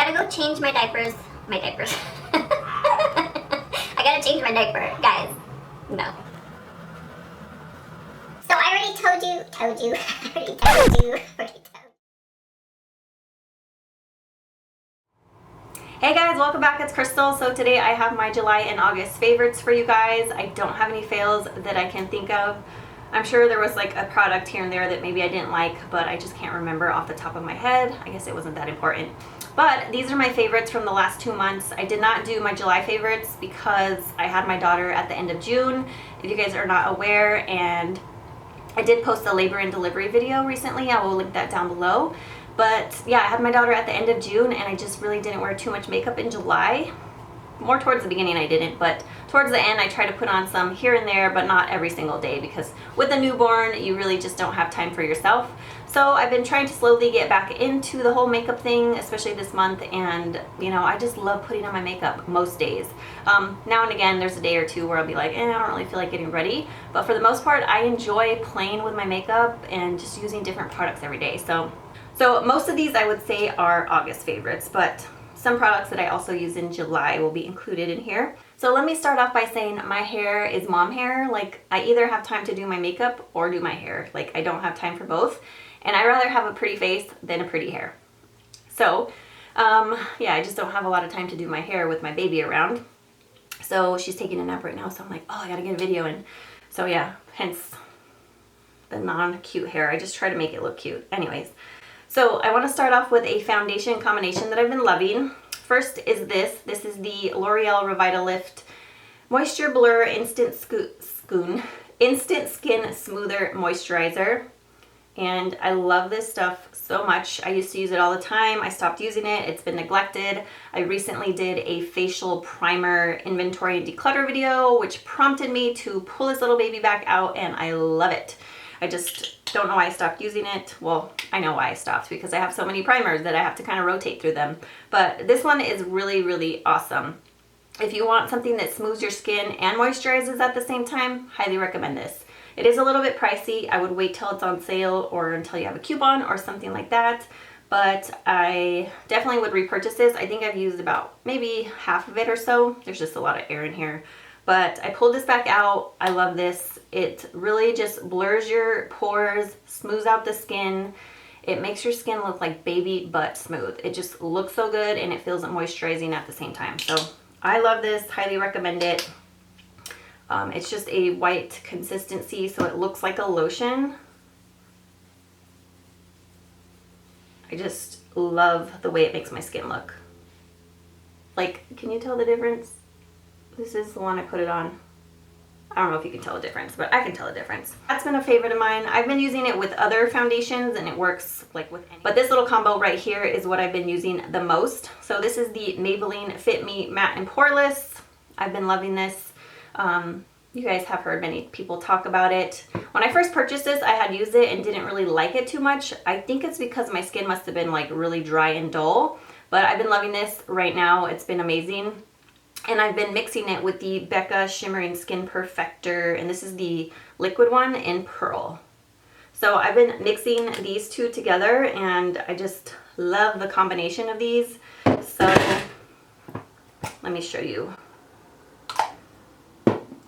gotta go change my diapers. My diapers. I gotta change my diaper, guys. No. So I already told you. Hey guys, welcome back. It's Krystal. So today I have my July and August favorites for you guys. I don't have any fails that I can think of. I'm sure there was like a product here and there that maybe I didn't like, but I just can't remember off the top of my head. I guess it wasn't that important. But these are my favorites from the last 2 months. I did not do my July favorites because I had my daughter at the end of June, if you guys are not aware, and I did post a labor and delivery video recently. I will link that down below. But yeah, I had my daughter at the end of June and I just really didn't wear too much makeup in July. More towards the beginning I didn't, but towards the end I try to put on some here and there, but not every single day, because with a newborn you really just don't have time for yourself. So I've been trying to slowly get back into the whole makeup thing, especially this month, and you know, I just love putting on my makeup most days. Now and again there's a day or two where I'll be like, I don't really feel like getting ready, but for the most part I enjoy playing with my makeup and just using different products every day. So most of these I would say are August favorites, but some products that I also use in July will be included in here. So let me start off by saying my hair is mom hair. Like, I either have time to do my makeup or do my hair. Like, I don't have time for both. And I rather have a pretty face than a pretty hair. So, yeah, I just don't have a lot of time to do my hair with my baby around. So she's taking a nap right now, so I'm like, oh, I gotta get a video in. So yeah, hence the non-cute hair. I just try to make it look cute. Anyways. So I want to start off with a foundation combination that I've been loving. First is this. This is the L'Oreal Revitalift Moisture Blur Instant Skin Smoother Moisturizer. And I love this stuff so much. I used to use it all the time. I stopped using it. It's been neglected. I recently did a facial primer inventory and declutter video, which prompted me to pull this little baby back out, and I love it. I just don't know why I stopped using it. Well, I know why I stopped, because I have so many primers that I have to kind of rotate through them. But this one is really, really awesome. If you want something that smooths your skin and moisturizes at the same time, highly recommend this. It is a little bit pricey. I would wait till it's on sale or until you have a coupon or something like that. But I definitely would repurchase this. I think I've used about maybe half of it or so. There's just a lot of air in here. But I pulled this back out. I love this. It really just blurs your pores, smooths out the skin. It makes your skin look like baby butt smooth. It just looks so good and it feels moisturizing at the same time. So I love this, highly recommend it. It's just a white consistency, so it looks like a lotion. I just love the way it makes my skin look. Like, can you tell the difference? This is the one I put it on. I don't know if you can tell the difference, but I can tell the difference. That's been a favorite of mine. I've been using it with other foundations and it works like with any. But this little combo right here is what I've been using the most. So this is the Maybelline Fit Me Matte and Poreless. I've been loving this. You guys have heard many people talk about it. When I first purchased this, I had used it and didn't really like it too much. I think it's because my skin must have been like really dry and dull. But I've been loving this right now. It's been amazing. And I've been mixing it with the Becca Shimmering Skin Perfector, and this is the liquid one in Pearl. So I've been mixing these two together, and I just love the combination of these. So let me show you.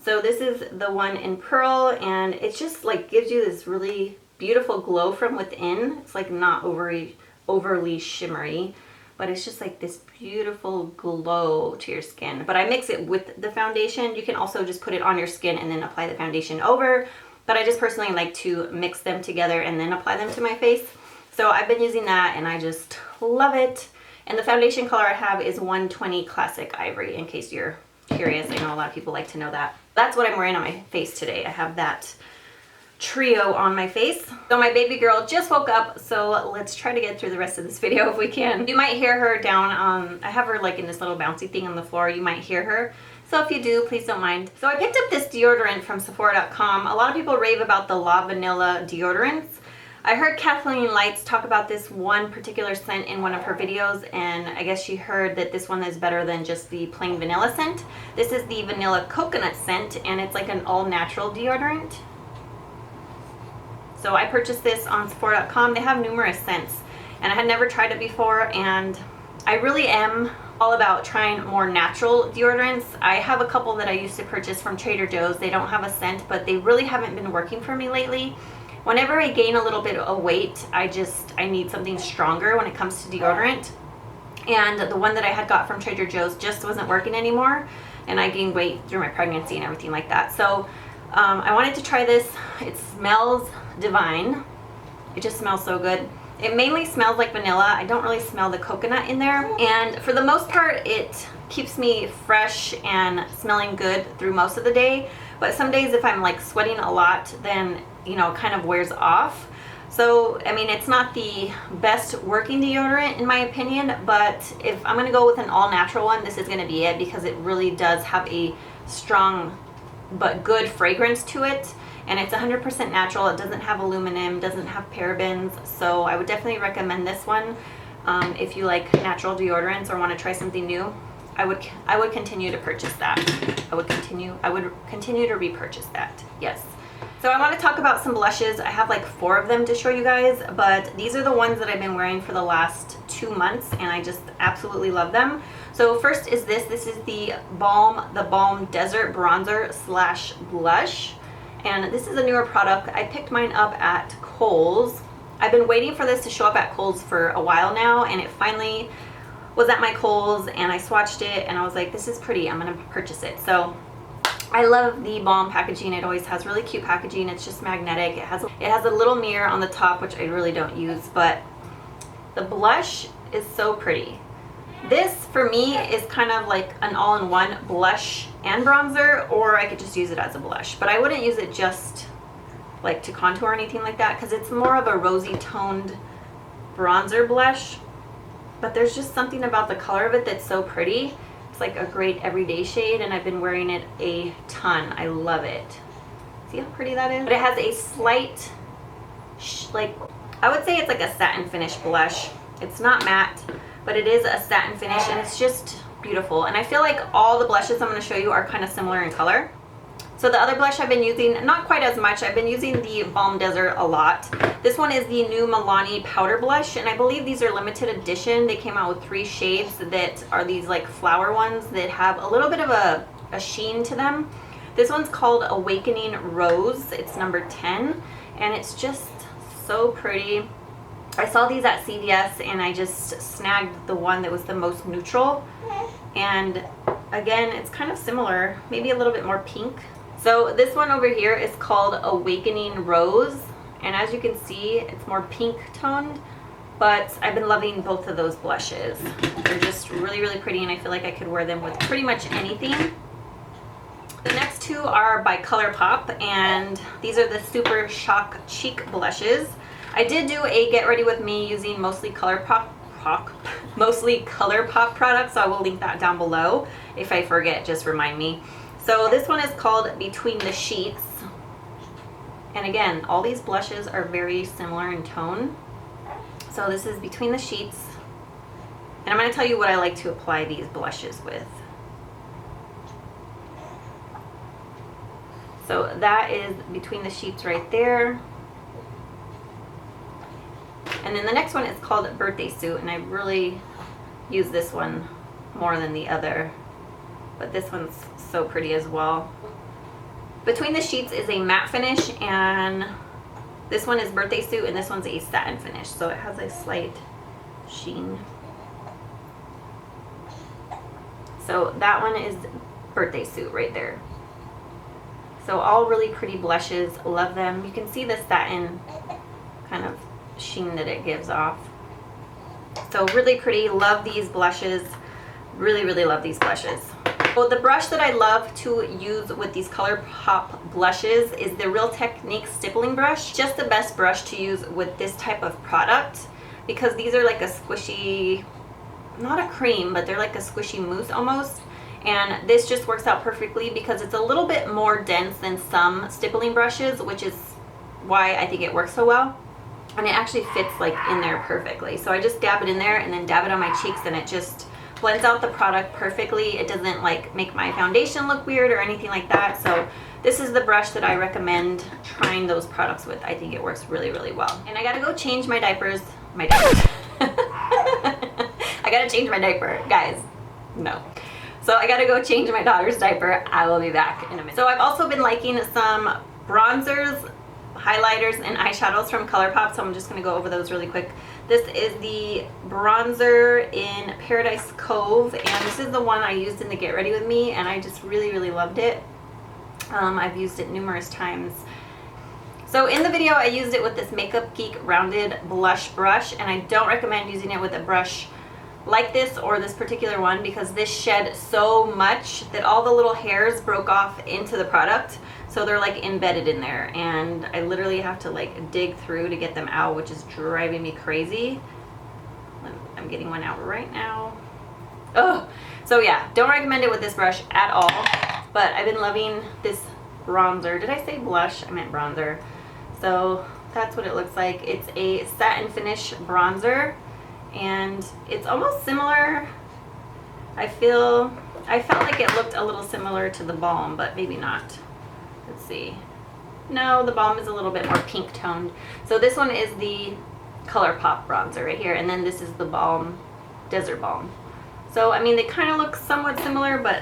So this is the one in Pearl, and it just like gives you this really beautiful glow from within. It's like not overly shimmery, but it's just like this beautiful glow to your skin. But I mix it with the foundation. You can also just put it on your skin and then apply the foundation over. But I just personally like to mix them together and then apply them to my face. So I've been using that and I just love it. And the foundation color I have is 120 Classic Ivory, in case you're curious. I know a lot of people like to know that. That's what I'm wearing on my face today. I have that trio on my face. So my baby girl just woke up, so let's try to get through the rest of this video if we can. You might hear her down I have her like in this little bouncy thing on the floor. You might hear her. So if you do, please don't mind. So I picked up this deodorant from Sephora.com. A lot of people rave about the LaVanilla deodorants. I heard Kathleen Lights talk about this one particular scent in one of her videos, and I guess she heard that this one is better than just the plain vanilla scent. This is the vanilla coconut scent, and it's like an all-natural deodorant. So I purchased this on Sephora.com. They have numerous scents, and I had never tried it before, and I really am all about trying more natural deodorants. I have a couple that I used to purchase from Trader Joe's. They don't have a scent, but they really haven't been working for me lately. Whenever I gain a little bit of weight, I need something stronger when it comes to deodorant. And the one that I had got from Trader Joe's just wasn't working anymore, and I gained weight through my pregnancy and everything like that. So I wanted to try this. It smells divine. It just smells so good. It mainly smells like vanilla. I don't really smell the coconut in there. And for the most part, it keeps me fresh and smelling good through most of the day. But some days if I'm like sweating a lot, then, you know, it kind of wears off. So, I mean, it's not the best working deodorant in my opinion, but if I'm gonna go with an all natural one, this is gonna be it, because it really does have a strong but good fragrance to it. And it's 100% natural. It doesn't have aluminum, doesn't have parabens. So I would definitely recommend this one if you like natural deodorants or want to try something new. I would continue to purchase that. I would continue to repurchase that. Yes. So I want to talk about some blushes. I have like 4 of them to show you guys, but these are the ones that I've been wearing for the last 2 months, and I just absolutely love them. So first is this. This is the Balm Desert Bronzer slash Blush. And this is a newer product. I picked mine up at Kohl's. I've been waiting for this to show up at Kohl's for a while now, and it finally was at my Kohl's, and I swatched it and I was like, this is pretty, I'm gonna purchase it. So I love the Balm packaging. It always has really cute packaging. It's just magnetic. It has a little mirror on the top, which I really don't use, but the blush is so pretty. This for me is kind of like an all-in-one blush and bronzer, or I could just use it as a blush, but I wouldn't use it just like to contour or anything like that, because it's more of a rosy toned bronzer blush. But there's just something about the color of it that's so pretty. It's like a great everyday shade, and I've been wearing it a ton. I love it. See how pretty that is? But it has a slight like, I would say it's like a satin finish blush. It's not matte, but it is a satin finish, and it's just beautiful. And I feel like all the blushes I'm going to show you are kind of similar in color. So the other blush I've been using, not quite as much. I've been using the Balm Desert a lot. This one is the new Milani powder blush, and I believe these are limited edition. They came out with 3 shades that are these like flower ones that have a little bit of a sheen to them. This one's called Awakening Rose. It's number 10, and it's just so pretty. I saw these at CVS, and I just snagged the one that was the most neutral. And again, it's kind of similar, maybe a little bit more pink. So this one over here is called Awakening Rose, and as you can see, it's more pink toned, but I've been loving both of those blushes. They're just really, really pretty, and I feel like I could wear them with pretty much anything. The next 2 are by Colourpop, and these are the Super Shock Cheek blushes. I did do a get ready with me using mostly Colourpop products, so I will link that down below. If I forget, just remind me. So this one is called Between the Sheets, and again, all these blushes are very similar in tone. So this is Between the Sheets, and I'm going to tell you what I like to apply these blushes with. So that is Between the Sheets right there. And then the next one is called Birthday Suit, and I really use this one more than the other, but this one's so pretty as well. Between the Sheets is a matte finish, and this one is Birthday Suit, and this one's a satin finish, so it has a slight sheen. So that one is Birthday Suit right there. So all really pretty blushes, love them. You can see the satin kind of sheen that it gives off. So really pretty, love these blushes, really, really love these blushes. So the brush that I love to use with these Colourpop blushes is the Real Technique stippling brush. Just the best brush to use with this type of product, because these are like a squishy, not a cream, but they're like a squishy mousse almost. And this just works out perfectly because it's a little bit more dense than some stippling brushes, which is why I think it works so well. And it actually fits like in there perfectly. So I just dab it in there and then dab it on my cheeks, and it just blends out the product perfectly. It doesn't like make my foundation look weird or anything like that. So this is the brush that I recommend trying those products with. I think it works really, really well. And I gotta go change my diapers. I I gotta change my diaper, guys. No. So I gotta go change my daughter's diaper. I will be back in a minute. So I've also been liking some bronzers, highlighters, and eyeshadows from Colourpop, so I'm just gonna go over those really quick. This is the bronzer in Paradise Cove, and this is the one I used in the Get Ready With Me, and I just really loved it. I've used it numerous times. So in the video I used it with this Makeup Geek rounded blush brush, and I don't recommend using it with a brush like this or this particular one because this shed so much that all the little hairs broke off into the product. So they're like embedded in there, and I literally have to like dig through to get them out, which is driving me crazy. I'm getting one out right now. Oh, so yeah, don't recommend it with this brush at all, but I've been loving this bronzer. Did I say blush? I meant bronzer. So that's what it looks like. It's a satin finish bronzer, and it's almost similar. I felt like it looked a little similar to the Balm, but maybe not. Let's see. No, the Balm is a little bit more pink toned. So this one is the Colourpop bronzer right here, and then this is the Balm, Desert Balm. So I mean, they kind of look somewhat similar, but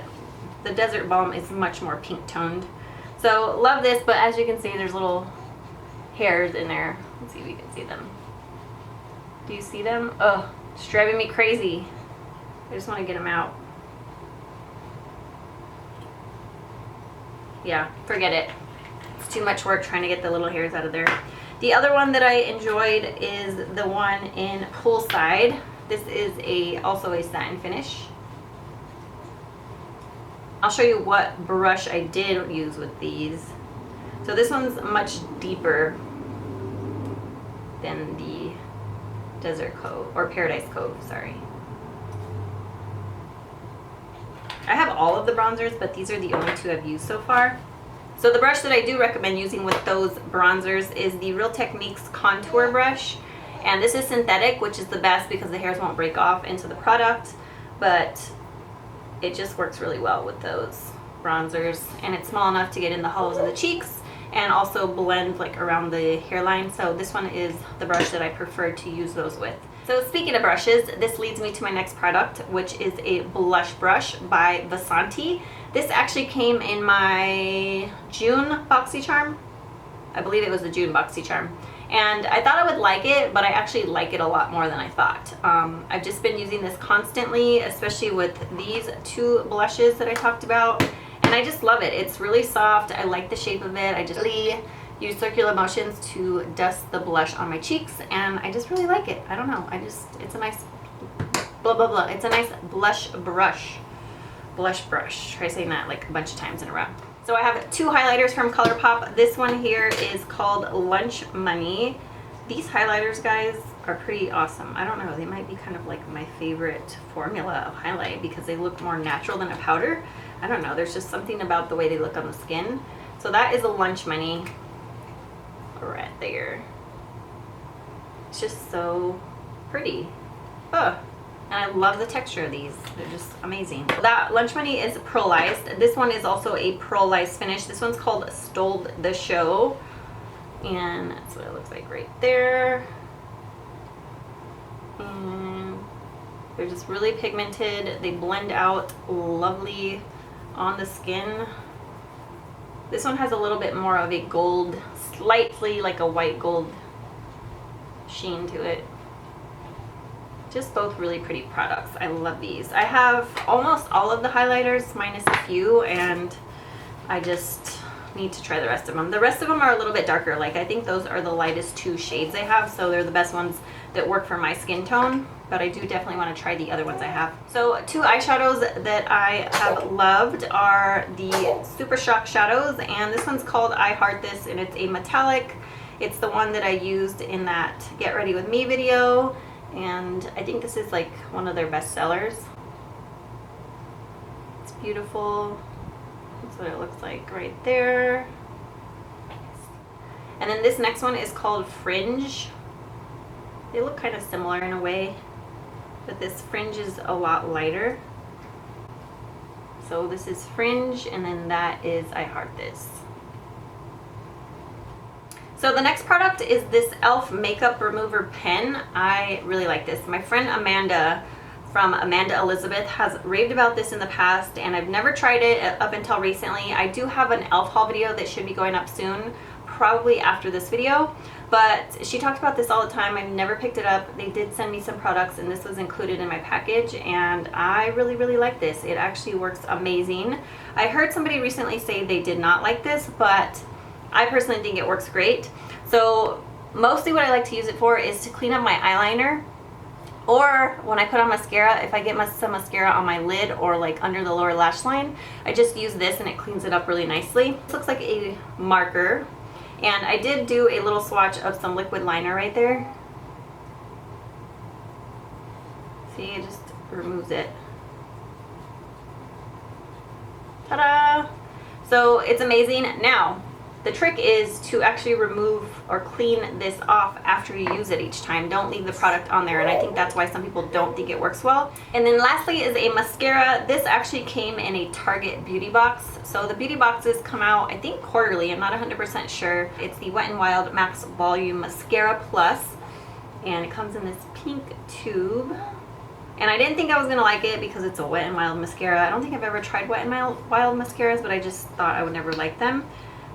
the Desert Balm is much more pink toned. So love this, but as you can see, there's little hairs in there. Let's see if you can see them. Do you see them? Oh, it's driving me crazy. I just want to get them out. Yeah, forget it. It's too much work trying to get the little hairs out of there. The other one that I enjoyed is the one in Poolside. This is also a satin finish. I'll show you what brush I did use with these. So this one's much deeper than the Desert Cove, or Paradise Cove, sorry. I have all of the bronzers, but these are the only two I've used so far. So the brush that I do recommend using with those bronzers is the Real Techniques contour brush. And this is synthetic, which is the best because the hairs won't break off into the product, but it just works really well with those bronzers. And it's small enough to get in the hollows of the cheeks and also blend like around the hairline. So this one is the brush that I prefer to use those with. So speaking of brushes, this leads me to my next product, which is a blush brush by Vasanti. This actually came in my June BoxyCharm. I believe it was the June BoxyCharm. And I thought I would like it, but I actually like it a lot more than I thought. I've just been using this constantly, especially with these two blushes that I talked about. And I just love it. It's really soft. I like the shape of it. I just really use circular motions to dust the blush on my cheeks, and I just really like it. I don't know. It's a nice blah blah blah. It's a nice blush brush. Blush brush. Try saying that like a bunch of times in a row. So I have two highlighters from Colourpop. This one here is called Lunch Money. These highlighters, guys, are pretty awesome. I don't know. They might be kind of like my favorite formula of highlight because they look more natural than a powder. I don't know. There's just something about the way they look on the skin. So that is a Lunch Money right there. It's just so pretty. Oh, and I love the texture of these. They're just amazing. That Lunch Money is pearlized. This one is also a pearlized finish. This one's called Stole the Show, and that's what it looks like right there. And they're just really pigmented. They blend out lovely on the skin. This one has a little bit more of a gold, slightly like a white gold sheen to it. Just both really pretty products. I love these. I have almost all of the highlighters minus a few, and I just need to try the rest of them. The rest of them are a little bit darker. Like I think those are the lightest two shades I have, so they're the best ones that work for my skin tone, but I do definitely want to try the other ones I have. So two eyeshadows that I have loved are the Supershock Shadows, and this one's called I Heart This, and it's a metallic. It's the one that I used in that Get Ready With Me video, and I think this is like one of their best sellers. It's beautiful. That's what it looks like right there. And then this next one is called Fringe. They look kind of similar in a way, but this Fringe is a lot lighter. So this is Fringe, and then that is I Heart This. So the next product is this e.l.f. makeup remover pen. I really like this. My friend Amanda from Amanda Elizabeth has raved about this in the past, and I've never tried it up until recently. I do have an e.l.f. haul video that should be going up soon, probably after this video, but she talked about this all the time. I've never picked it up. They did send me some products and this was included in my package, and I really like this. It actually works amazing. I heard somebody recently say they did not like this, but I personally think it works great. So mostly what I like to use it for is to clean up my eyeliner, or when I put on mascara, if I get some mascara on my lid or like under the lower lash line, I just use this and it cleans it up really nicely. This looks like a marker, and I did do a little swatch of some liquid liner right there. See, it just removes it. Ta-da! So it's amazing. Now, the trick is to actually remove or clean this off after you use it each time. Don't leave the product on there, and I think that's why some people don't think it works well. And then lastly is a mascara. This actually came in a Target beauty box. So the beauty boxes come out, I think, quarterly. I'm not 100% sure. It's the Wet n Wild Max Volume Mascara Plus, and it comes in this pink tube. And I didn't think I was gonna like it because it's a Wet n Wild mascara. I don't think I've ever tried Wet n Wild mascaras, but I just thought I would never like them.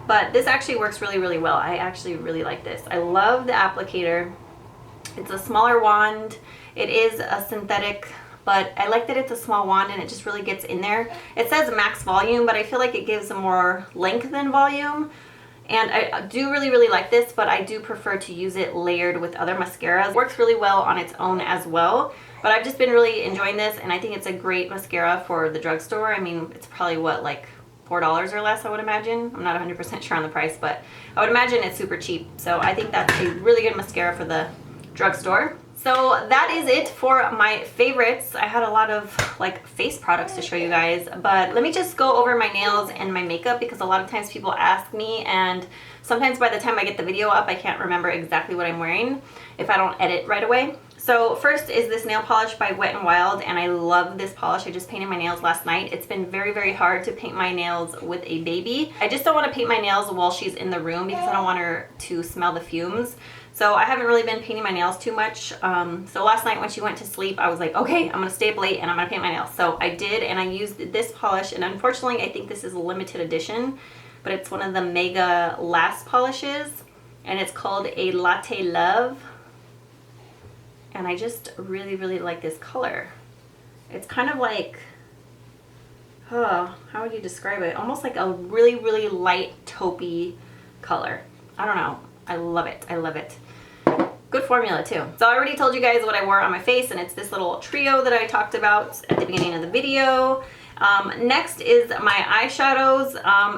But this actually works really well. I actually really like this. I love the applicator. It's a smaller wand. It is a synthetic, but I like that it's a small wand and it just really gets in there. It says max volume, but I feel like it gives a more length than volume. And I do really like this, but I do prefer to use it layered with other mascaras. It works really well on its own as well. But I've just been really enjoying this, and I think it's a great mascara for the drugstore. I mean, it's probably what, like $4 or less, I would imagine. I'm not 100% sure on the price, but I would imagine it's super cheap. So I think that's a really good mascara for the drugstore. So that is it for my favorites. I had a lot of like face products to show you guys, but let me just go over my nails and my makeup, because a lot of times people ask me, and sometimes by the time I get the video up, I can't remember exactly what I'm wearing if I don't edit right away. So first is this nail polish by Wet n Wild, and I love this polish. I just painted my nails last night. It's been very hard to paint my nails with a baby. I just don't want to paint my nails while she's in the room because I don't want her to smell the fumes. So I haven't really been painting my nails too much. So last night when she went to sleep, I was like, okay, I'm gonna stay up late and I'm gonna paint my nails. So I did, and I used this polish, and unfortunately I think this is a limited edition, but it's one of the Megalast polishes, and it's called a Latte Love. And I just really like this color. It's kind of like, how would you describe it? Almost like a really light taupey color. I don't know. I love it. I love it. Good formula too. So I already told you guys what I wore on my face, and it's this little trio that I talked about at the beginning of the video. Next is my eyeshadows.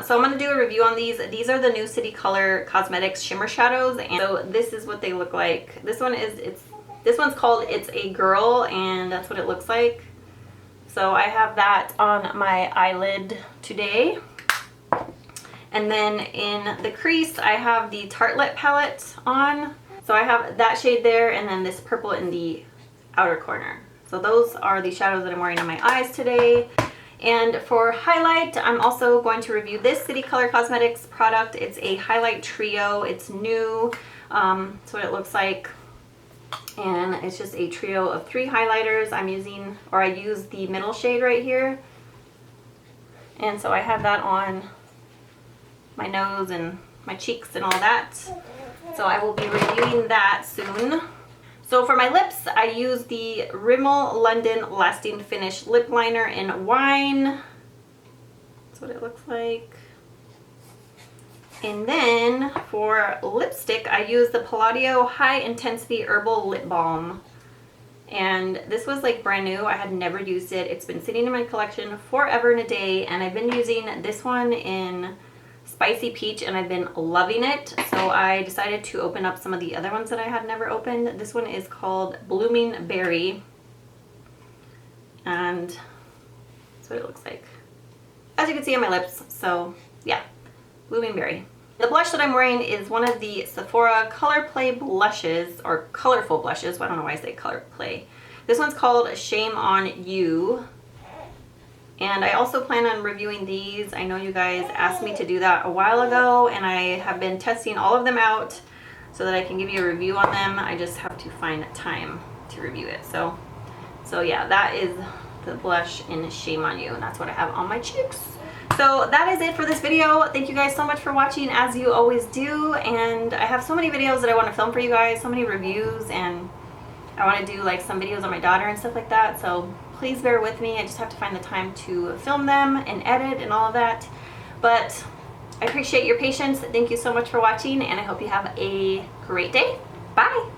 So I'm going to do a review on these. These are the new City Color Cosmetics Shimmer Shadows, and so this is what they look like. This one's called It's a Girl, and that's what it looks like. So I have that on my eyelid today. And then in the crease, I have the Tartlette palette on. So I have that shade there, and then this purple in the outer corner. So those are the shadows that I'm wearing on my eyes today. And for highlight, I'm also going to review this City Color Cosmetics product. It's a highlight trio. It's new. That's what it looks like. And it's just a trio of 3 highlighters. I use the middle shade right here. And so I have that on my nose and my cheeks and all that. So I will be reviewing that soon. So for my lips, I use the Rimmel London Lasting Finish Lip Liner in Wine. That's what it looks like. And then for lipstick, I use the Palladio High Intensity Herbal Lip Balm. And this was like brand new. I had never used it. It's been sitting in my collection forever and a day, and I've been using this one in Spicy Peach, and I've been loving it. So I decided to open up some of the other ones that I had never opened. This one is called Blooming Berry, and that's what it looks like, as you can see on my lips. So yeah, Blooming Berry. The blush that I'm wearing is one of the Sephora Color Play blushes, or colorful blushes. I don't know why I say Color Play. This one's called Shame on You. And I also plan on reviewing these. I know you guys asked me to do that a while ago, and I have been testing all of them out so that I can give you a review on them. I just have to find time to review it. So So yeah, that is the blush in Shame on You, and that's what I have on my cheeks. So that is it for this video. Thank you guys so much for watching, as you always do. And I have so many videos that I want to film for you guys, so many reviews, and I want to do like some videos on my daughter and stuff like that. So please bear with me. I just have to find the time to film them and edit and all of that. But I appreciate your patience. Thank you so much for watching, and I hope you have a great day. Bye.